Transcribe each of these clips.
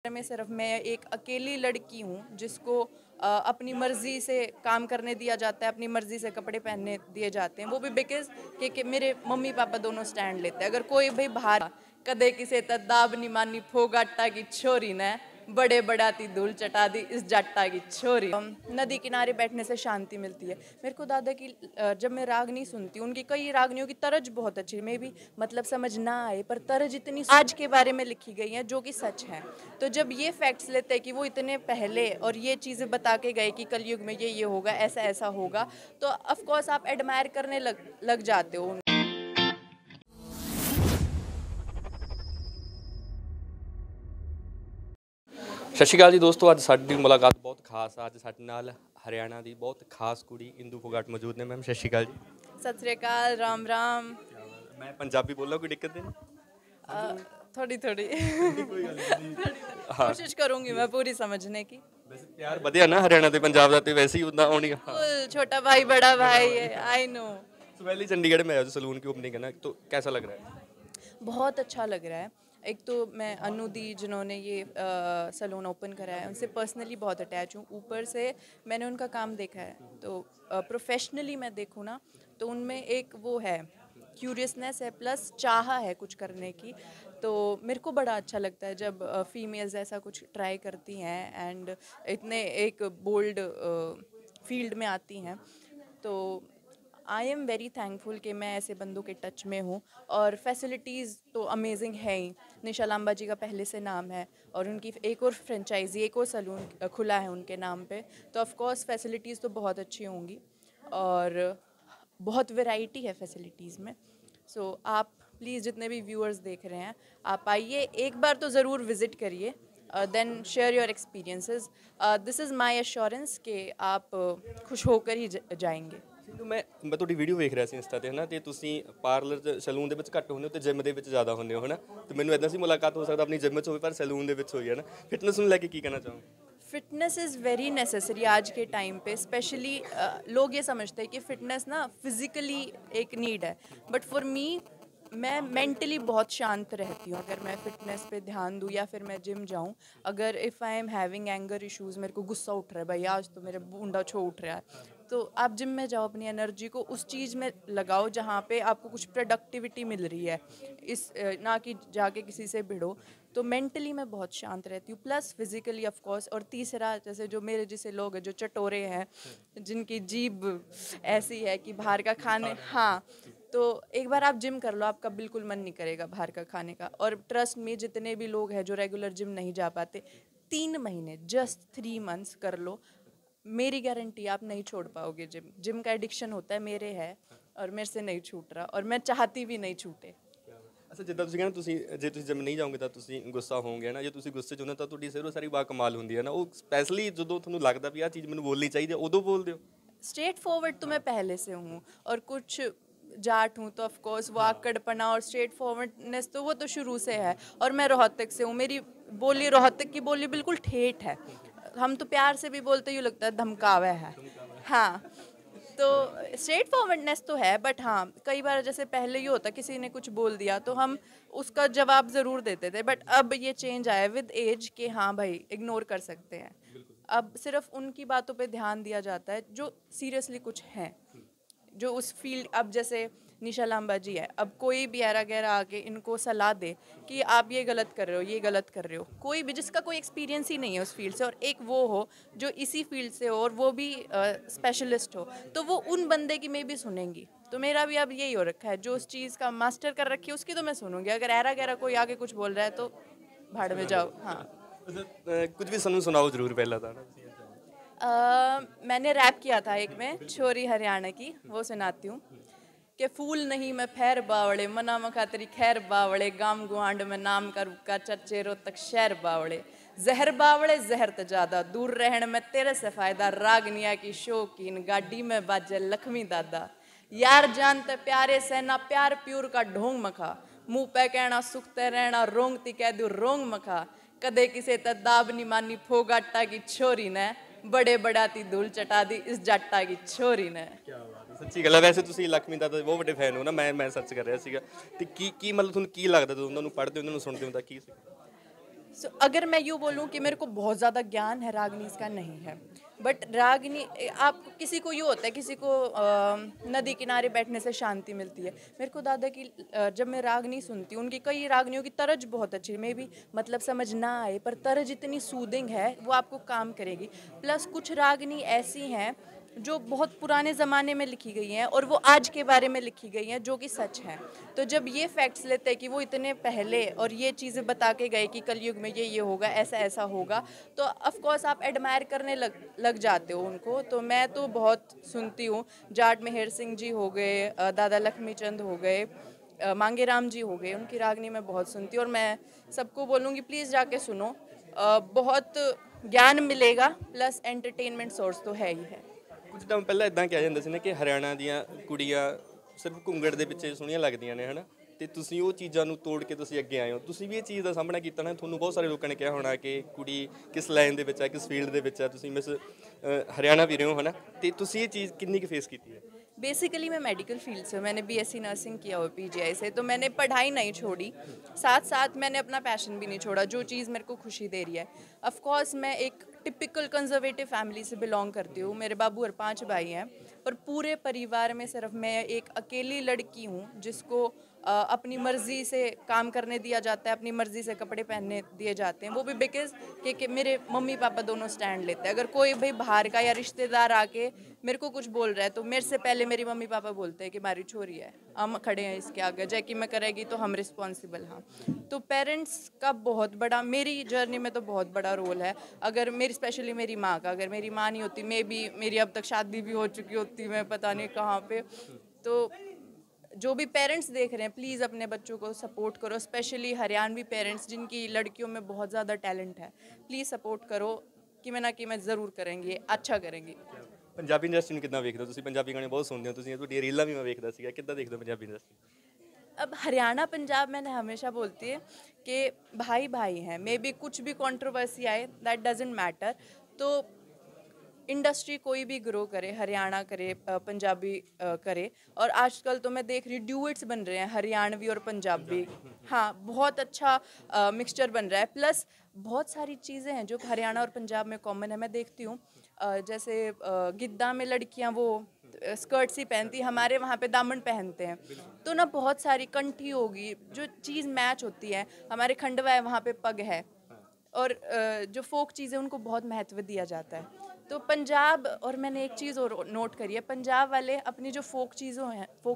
में सिर्फ मैं एक अकेली लड़की हूँ जिसको अपनी मर्जी से काम करने दिया जाता है, अपनी मर्जी से कपड़े पहनने दिए जाते हैं, वो भी बिकॉज कि मेरे मम्मी पापा दोनों स्टैंड लेते हैं। अगर कोई भाई बाहर कदे किसे दाब नहीं मानी फोगाटा की छोरी ने बड़े बड़ाती धूल चटा दी इस जट्टा की छोरी। नदी किनारे बैठने से शांति मिलती है। मेरे को दादा की जब मैं रागनी सुनती हूँ, उनकी कई रागनियों की तरज बहुत अच्छी है, मे भी मतलब समझ ना आए पर तरज इतनी आज के बारे में लिखी गई है जो कि सच है। तो जब ये फैक्ट्स लेते हैं कि वो इतने पहले और ये चीज़ें बता के गए कि कलयुग में ये होगा, ऐसा ऐसा होगा, तो ऑफ कोर्स आप एडमायर करने लग जाते हो। ਸਤਿ ਸ਼੍ਰੀ ਅਕਾਲ ਜੀ ਦੋਸਤੋ, ਅੱਜ ਸਾਡੀ ਮੁਲਾਕਾਤ ਬਹੁਤ ਖਾਸ ਆ। ਅੱਜ ਸਾਡੇ ਨਾਲ ਹਰਿਆਣਾ ਦੀ ਬਹੁਤ ਖਾਸ ਕੁੜੀ ਇੰਦੂ ਫੋਗਾਟ ਮੌਜੂਦ ਨੇ। ਮੈਮ ਸਤਿ ਸ਼੍ਰੀ ਅਕਾਲ ਜੀ। सत श्री अकाल, राम राम। मैं पंजाबी बोल रहा हूँ, कोई दिक्कत नहीं? थोड़ी थोड़ी कोई गल नहीं। हाँ, कोशिश करूंगी मैं पूरी समझने की। वैसे प्यार ਵਧਿਆ ਨਾ ਹਰਿਆਣਾ ਤੇ ਪੰਜਾਬ ਦਾ, ਤੇ ਵੈਸੇ ਹੀ ਉਦਾਂ ਹੋਣੀ। छोटा भाई बड़ा भाई है, आई नो। सुबह चंडीगढ़ में आया जो सलून की ओपनिंग है ना, तो कैसा लग रहा है? बहुत अच्छा लग रहा है। एक तो मैं अनु दी जिन्होंने ये सलून ओपन करा है उनसे पर्सनली बहुत अटैच हूँ। ऊपर से मैंने उनका काम देखा है, तो प्रोफेशनली मैं देखूँ ना तो उनमें एक वो है, क्यूरियसनेस है प्लस चाह है कुछ करने की। तो मेरे को बड़ा अच्छा लगता है जब फीमेल्स ऐसा कुछ ट्राई करती हैं एंड इतने एक बोल्ड फील्ड में आती हैं। तो आई एम वेरी थैंकफुल कि मैं ऐसे बंदों के टच में हूँ। और फैसिलिटीज़ तो अमेजिंग है ही। निशा लांबा जी का पहले से नाम है और उनकी एक और फ्रेंचाइजी, एक और सलून खुला है उनके नाम पे, तो ऑफ कोर्स फैसिलिटीज़ तो बहुत अच्छी होंगी और बहुत वैरायटी है फैसिलिटीज़ में। सो आप प्लीज़ जितने भी व्यूअर्स देख रहे हैं, आप आइए, एक बार तो ज़रूर विज़िट करिए, then share your experiences. This is my assurance कि आप खुश होकर ही जाएंगे। ਸਿੰਧੂ, ਮੈਂ ਤੁਹਾਡੀ ਵੀਡੀਓ ਵੇਖ ਰਿਹਾ ਸੀ ਇੰਸਟਾ ਤੇ, ਹਨਾ, ਤੇ ਤੁਸੀਂ ਪਾਰਲਰ ਤੇ ਸਲੂਨ ਦੇ ਵਿੱਚ ਘੱਟ ਹੁੰਦੇ ਹੋ ਤੇ ਜਿਮ ਦੇ ਵਿੱਚ ਜ਼ਿਆਦਾ ਹੁੰਦੇ ਹੋ, ਹਨਾ, ਤੇ ਮੈਨੂੰ ਇਦਾਂ ਸੀ ਮੁਲਾਕਾਤ ਹੋ ਸਕਦਾ ਆਪਣੀ ਜਿਮ 'ਚ ਹੋਵੇ ਪਰ ਸਲੂਨ ਦੇ ਵਿੱਚ ਹੋਈ ਹੈ ਨਾ। ਫਿਟਨੈਸ ਨੂੰ ਲੈ ਕੇ ਕੀ ਕਹਿਣਾ ਚਾਹੋਗੇ? फ़िटनेस इज़ वेरी नेसेसरी आज के टाइम पे। स्पेशली लोग ये समझते हैं कि फ़िटनेस ना फिज़िकली एक नीड है, बट फॉर मी मैं मेंटली बहुत शांत रहती हूँ अगर मैं फ़िटनेस पे ध्यान दूँ या फिर मैं जिम जाऊँ। अगर if I am having anger issues, मेरे को गुस्सा उठ रहा है भाई आज तो मेरे बूंदा छो उठ रहा है, तो आप जिम में जाओ, अपनी एनर्जी को उस चीज़ में लगाओ जहाँ पे आपको कुछ प्रोडक्टिविटी मिल रही है, इस ना कि जाके किसी से भिड़ो। तो मेंटली मैं बहुत शांत रहती हूँ, प्लस फिज़िकली ऑफ कोर्स। और तीसरा, जैसे जो मेरे जैसे लोग हैं जो चटोरे हैं, जिनकी जीभ ऐसी है कि बाहर का खाने, हाँ, तो एक बार आप जिम कर लो, आपका बिल्कुल मन नहीं करेगा बाहर का खाने का। और ट्रस्ट में जितने भी लोग हैं जो रेगुलर जिम नहीं जा पाते, 3 महीने, जस्ट 3 मंथ्स कर लो, मेरी गारंटी आप नहीं छोड़ पाओगे। जिम जिम का एडिक्शन होता है, मेरे है और मेरे से नहीं छूट रहा और मैं चाहती भी नहीं छूटे। ਅੱਛਾ, ਜਿੱਦਾਂ ਤੁਸੀਂ ਕਹਿੰਦੇ ਤੁਸੀਂ ਜੇ ਤੁਸੀਂ ਜਿਮ ਨਹੀਂ ਜਾਓਗੇ ਤਾਂ ਤੁਸੀਂ ਗੁੱਸਾ ਹੋਵੋਗੇ ਨਾ, ਜੇ ਤੁਸੀਂ ਗੁੱਸੇ 'ਚ ਹੁੰਦੇ ਤਾਂ ਤੁਹਾਡੀ ਸਿਰੋਂ ਸਾਰੀ ਬਾ ਕਮਾਲ ਹੁੰਦੀ ਹੈ ਨਾ, ਉਹ ਸਪੈਸ਼ਲੀ ਜਦੋਂ ਤੁਹਾਨੂੰ ਲੱਗਦਾ ਵੀ ਆਹ ਚੀਜ਼ ਮੈਨੂੰ ਬੋਲਣੀ ਚਾਹੀਦੀ ਹੈ ਉਦੋਂ ਬੋਲਦੇ ਹੋ? स्ट्रेट फॉरवर्ड तो मैं पहले से हूँ, और कुछ जाट हूँ तो ऑफ कोर्स वो आकड़पना और स्ट्रेट फॉरवर्डनेस तो वो तो शुरू से है। और मैं रोहतक से हूँ, मेरी बोली रोहतक की बोली बिल्कुल ठेठ है। हम तो प्यार से भी बोलते, यूँ लगता है धमकावा है। हाँ, तो स्ट्रेट फॉरवर्डनेस तो है, बट हाँ कई बार जैसे पहले ये होता किसी ने कुछ बोल दिया तो हम उसका जवाब ज़रूर देते थे, बट अब ये चेंज आया विद एज कि हाँ भाई इग्नोर कर सकते हैं। अब सिर्फ उनकी बातों पे ध्यान दिया जाता है जो सीरियसली कुछ हैं, जो उस फील्ड। अब जैसे निशा लांबा जी है, अब कोई भी ऐरा गैरा आके इनको सलाह दे कि आप ये गलत कर रहे हो, ये गलत कर रहे हो, कोई भी जिसका कोई एक्सपीरियंस ही नहीं है उस फील्ड से, और एक वो हो जो इसी फील्ड से हो और वो भी स्पेशलिस्ट हो, तो वो उन बंदे की मैं भी सुनेंगी। तो मेरा भी अब यही हो रखा है, जो उस चीज़ का मास्टर कर रखी है उसकी तो मैं सुनूंगी। अगर ऐरा गैरा कोई आके कुछ बोल रहा है तो भाड़ में जाओ। हाँ, ਕੁਝ ਵੀ ਸਾਨੂੰ ਸੁਣਾਓ ਜ਼ਰੂਰ ਪਹਿਲਾਂ ਤਾਂ ਨਾ। मैंने रैप किया था एक में, छोरी हरियाणा की, वो सुनाती हूँ कि फूल नहीं मैं फैर बावड़े, मना मखा तेरी खैर बावड़े, गाम गुआंड में नाम का रुका चर्चे रो तक शहर बावड़े, जहर बावड़े जहर तो ज़्यादा, दूर रहन में तेरे से फ़ायदा, रागनिया की शौकीन गाड़ी में बाजे लक्ष्मी दादा, यार जानते प्यारे सेना प्यार प्यूर का ढोंग मखा, मुँह पे कहना सुखते रहना रोंगती कह दूँ रोंग मखा, कदे किसे दाब नहीं मानी फोगाटा की छोरी ने बड़े बड़ाती धूल चटा दी इस जट्टा की छोरी ने। ਕੀ ਬਾਤ ਹੈ, ਸੱਚੀ ਗੱਲ ਹੈ। ਵੈਸੇ ਤੁਸੀਂ ਲక్ష్ਮੀ ਦਾ ਤਾਂ ਬਹੁਤ ਵੱਡੇ ਫੈਨ ਹੋ ਨਾ, ਮੈਂ ਸਰਚ ਕਰ ਰਿਹਾ ਸੀਗਾ, ਤੇ ਕੀ ਮਤਲਬ ਤੁਹਾਨੂੰ ਕੀ ਲੱਗਦਾ ਜਦੋਂ ਉਹਨਾਂ ਨੂੰ ਪੜ੍ਹਦੇ ਹੋ, ਉਹਨਾਂ ਨੂੰ ਸੁਣਦੇ ਹੋ ਤਾਂ ਕੀ ਸੀ? अगर मैं यूँ बोलूँ कि मेरे को बहुत ज़्यादा ज्ञान है रागनी इसका, नहीं है। बट रागनी आप किसी को यूँ होता है, किसी को नदी किनारे बैठने से शांति मिलती है। मेरे को दादा की जब मैं रागनी सुनती हूँ, उनकी कई रागनियों की तरज बहुत अच्छी है, मे बी मतलब समझ ना आए पर तरज इतनी सूदिंग है वो आपको काम करेगी। प्लस कुछ रागनी ऐसी हैं जो बहुत पुराने ज़माने में लिखी गई हैं और वो आज के बारे में लिखी गई हैं जो कि सच हैं। तो जब ये फैक्ट्स लेते हैं कि वो इतने पहले और ये चीज़ें बता के गए कि कलयुग में ये होगा, ऐसा ऐसा होगा, तो ऑफ कोर्स आप एडमायर करने लग जाते हो उनको। तो मैं तो बहुत सुनती हूँ, जाट मेहर सिंह जी हो गए, दादा लक्ष्मी चंद हो गए, मांगे राम जी हो गए, उनकी रागनी मैं बहुत सुनती हूँ और मैं सबको बोलूँगी प्लीज़ जाके सुनो। बहुत ज्ञान मिलेगा, प्लस एंटरटेनमेंट सोर्स तो है ही है। ਕੁਝ ਟਾਈਮ ਪਹਿਲਾਂ ਇਦਾਂ ਕਿਹਾ ਜਾਂਦਾ ਸੀ ਨਾ ਕਿ ਹਰਿਆਣਾ ਦੀਆਂ ਕੁੜੀਆਂ ਸਿਰਫ ਘੁੰਗੜ ਦੇ ਪਿੱਛੇ ਸੋਹਣੀਆਂ ਲੱਗਦੀਆਂ ਨੇ ਹਨਾ, ਤੇ ਤੁਸੀਂ ਉਹ ਚੀਜ਼ਾਂ ਨੂੰ ਤੋੜ ਕੇ ਤੁਸੀਂ ਅੱਗੇ ਆਏ ਹੋ। ਤੁਸੀਂ ਵੀ ਇਹ ਚੀਜ਼ ਦਾ ਸਾਹਮਣਾ ਕੀਤਾ ਨਾ, ਤੁਹਾਨੂੰ ਬਹੁਤ ਸਾਰੇ ਲੋਕਾਂ ਨੇ ਕਿਹਾ ਹੋਣਾ ਕਿ ਕੁੜੀ ਕਿਸ ਲਾਈਨ ਦੇ ਵਿੱਚ ਹੈ, ਕਿਸ ਫੀਲਡ ਦੇ ਵਿੱਚ ਹੈ, ਤੁਸੀਂ ਮਿਸ ਹਰਿਆਣਾ ਵੀ ਰਹੇ ਹੋ ਹਨਾ, ਤੇ ਤੁਸੀਂ ਇਹ ਚੀਜ਼ ਕਿੰਨੀ ਕੁ ਫੇਸ ਕੀਤੀ है? बेसिकली मैं मेडिकल फील्ड से हूँ, मैंने बीएससी नर्सिंग किया हुआ पीजीआई से, तो मैंने पढ़ाई नहीं छोड़ी, साथ साथ मैंने अपना पैशन भी नहीं छोड़ा, जो चीज़ मेरे को खुशी दे रही है। ऑफ कोर्स मैं एक टिपिकल कंजर्वेटिव फैमिली से बिलोंग करती हूँ, मेरे बाबू और 5 भाई हैं, पर पूरे परिवार में सिर्फ मैं एक अकेली लड़की हूँ जिसको अपनी मर्ज़ी से काम करने दिया जाता है, अपनी मर्ज़ी से कपड़े पहनने दिए जाते हैं, वो भी बिकॉज कि मेरे मम्मी पापा दोनों स्टैंड लेते हैं। अगर कोई भाई बाहर का या रिश्तेदार आके मेरे को कुछ बोल रहा है तो मेरे से पहले मेरी मम्मी पापा बोलते हैं कि हमारी छोरी है, हम खड़े हैं इसके आगे, जैकी में करेगी तो हम रिस्पॉन्सिबल। हाँ, तो पेरेंट्स का बहुत बड़ा मेरी जर्नी में तो बहुत बड़ा रोल है। अगर मेरी स्पेशली मेरी माँ का, अगर मेरी माँ नहीं होती, मे बी मेरी अब तक शादी भी हो चुकी होती, मैं पता नहीं कहाँ पे। तो जो भी पेरेंट्स देख रहे हैं प्लीज़ अपने बच्चों को सपोर्ट करो, स्पेशली हरियाणवी पेरेंट्स जिनकी लड़कियों में बहुत ज़्यादा टैलेंट है, प्लीज़ सपोर्ट करो कि मैं ना कि मैं ज़रूर करेंगी, अच्छा करेंगी। ਪੰਜਾਬੀ ਇੰਡਸਟਰੀ ਨੂੰ ਕਿੱਦਾਂ ਵੇਖਦੇ ਹੋ ਤੁਸੀਂ? ਪੰਜਾਬੀ ਗਾਣੇ ਬਹੁਤ ਸੁਣਦੇ ਹੋ ਤੁਸੀਂ, ਤੁਹਾਡੀਆਂ ਰੀਲਾਂ ਵੀ ਮੈਂ ਵੇਖਦਾ ਸੀਗਾ, ਕਿੱਦਾਂ ਦੇਖਦੇ ਹੋ ਪੰਜਾਬੀ ਇੰਡਸਟਰੀ? अब हरियाणा पंजाब मैंने हमेशा बोलती है कि भाई भाई हैं, मे बी कुछ भी कंट्रोवर्सी आए दैट डजेंट मैटर। तो इंडस्ट्री कोई भी ग्रो करे, हरियाणा करे, पंजाबी करे, और आजकल तो मैं देख रही हूँ ड्यूएट्स बन रहे हैं हरियाणवी और पंजाबी। हाँ, बहुत अच्छा मिक्सचर बन रहा है। प्लस बहुत सारी चीज़ें हैं जो हरियाणा और पंजाब में कॉमन है। मैं देखती हूँ जैसे गिद्दा में लड़कियाँ वो स्कर्ट्स ही पहनती, हमारे वहाँ पे दामन पहनते हैं। तो ना बहुत सारी कंठी होगी जो चीज़ मैच होती है, हमारे खंडवा है वहाँ पे पग है, और जो फोक चीज़ें उनको बहुत महत्व दिया जाता है। तो पंजाब, और मैंने एक चीज़ और नोट करी है, पंजाब वाले अपनी जो फोक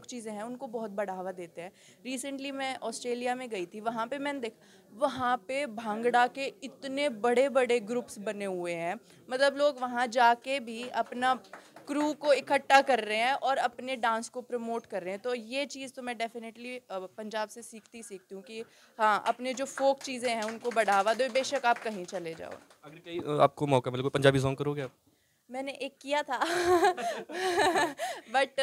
चीज़ें हैं उनको बहुत बढ़ावा देते हैं। रिसेंटली मैं ऑस्ट्रेलिया में गई थी, वहाँ पे मैंने वहाँ पे भांगड़ा के इतने बड़े बड़े ग्रुप्स बने हुए हैं, मतलब लोग वहाँ जाके भी अपना क्रू को इकट्ठा कर रहे हैं और अपने डांस को प्रमोट कर रहे हैं। तो ये चीज़ तो मैं डेफिनेटली पंजाब से सीखती हूँ कि हाँ, अपने जो फोक चीज़ें हैं उनको बढ़ावा दो, बेशक आप कहीं चले जाओ। अगर कहीं आपको मौका मिले, कोई पंजाबी सॉन्ग करोगे आप? मैंने एक किया था बट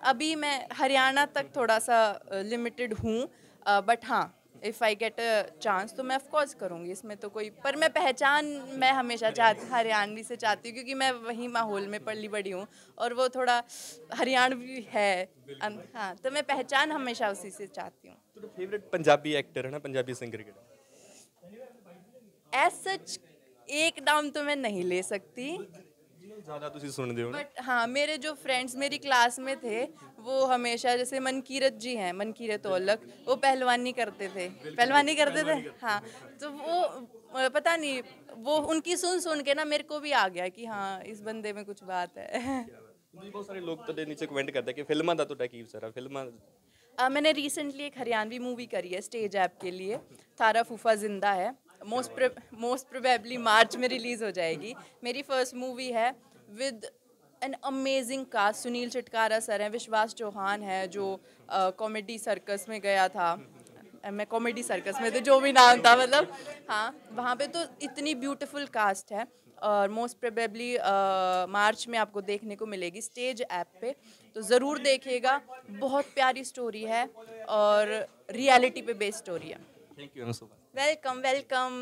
अभी मैं हरियाणा तक थोड़ा सा लिमिटेड हूँ, बट हाँ, if I get a chance तो मैं ऑफ कोर्स करूँगी, इसमें तो कोई, पर मैं पहचान मैं हमेशा हरियाणवी से चाहती हूँ क्योंकि मैं वही माहौल में पली बड़ी हूँ और वो थोड़ा हरियाणवी है। हाँ, तो मैं पहचान हमेशा उसी से चाहती हूँ। ਤੁਹਾਡਾ ਫੇਵਰਿਟ ਪੰਜਾਬੀ ਐਕਟਰ ਹੈ ਨਾ, ਪੰਜਾਬੀ ਸਿੰਗਰ ਕਿਹੜਾ? एज सच एक नाम तो मैं नहीं ले सकती, ज़्यादा ਤੁਸੀਂ सुनते हो ना? बट हाँ, मेरे जो फ्रेंड्स मेरी क्लास में थे वो हमेशा, जैसे मनकीरत जी हैं, मनकीरत औलख, वो पहलवानी करते थे। हाँ, तो वो पता नहीं, वो उनकी सुन के ना मेरे को भी आ गया कि हाँ, इस बंदे में कुछ बात है। ਜੀ ਬਹੁਤ ਸਾਰੇ ਲੋਕ ਤੁਹਾਡੇ ਨੀਚੇ ਕਮੈਂਟ ਕਰਦੇ ਕਿ ਫਿਲਮਾਂ ਦਾ ਤੁਹਾਡਾ ਕੀ ਵਿਚਾਰ ਹੈ? ਫਿਲਮਾਂ मैंने रिसेंटली एक हरियाणवी मूवी करी है स्टेज ऐप के लिए, थारा फूफा जिंदा है, मोस्ट प्रोबेबली मार्च में रिलीज़ हो जाएगी। मेरी फर्स्ट मूवी है with an amazing cast, Sunil Chatkara sir हैं, विश्वास चौहान है जो कॉमेडी सर्कस में गया था, मैं कॉमेडी सर्कस में, तो जो भी नाम था मतलब, हाँ, वहाँ पे तो इतनी ब्यूटीफुल कास्ट है, और मोस्ट प्रोबेबली मार्च में आपको देखने को मिलेगी स्टेज ऐप पे, तो ज़रूर देखिएगा। बहुत प्यारी स्टोरी है और रियलिटी पे बेस्ड स्टोरी है। Thank you so much. Welcome welcome.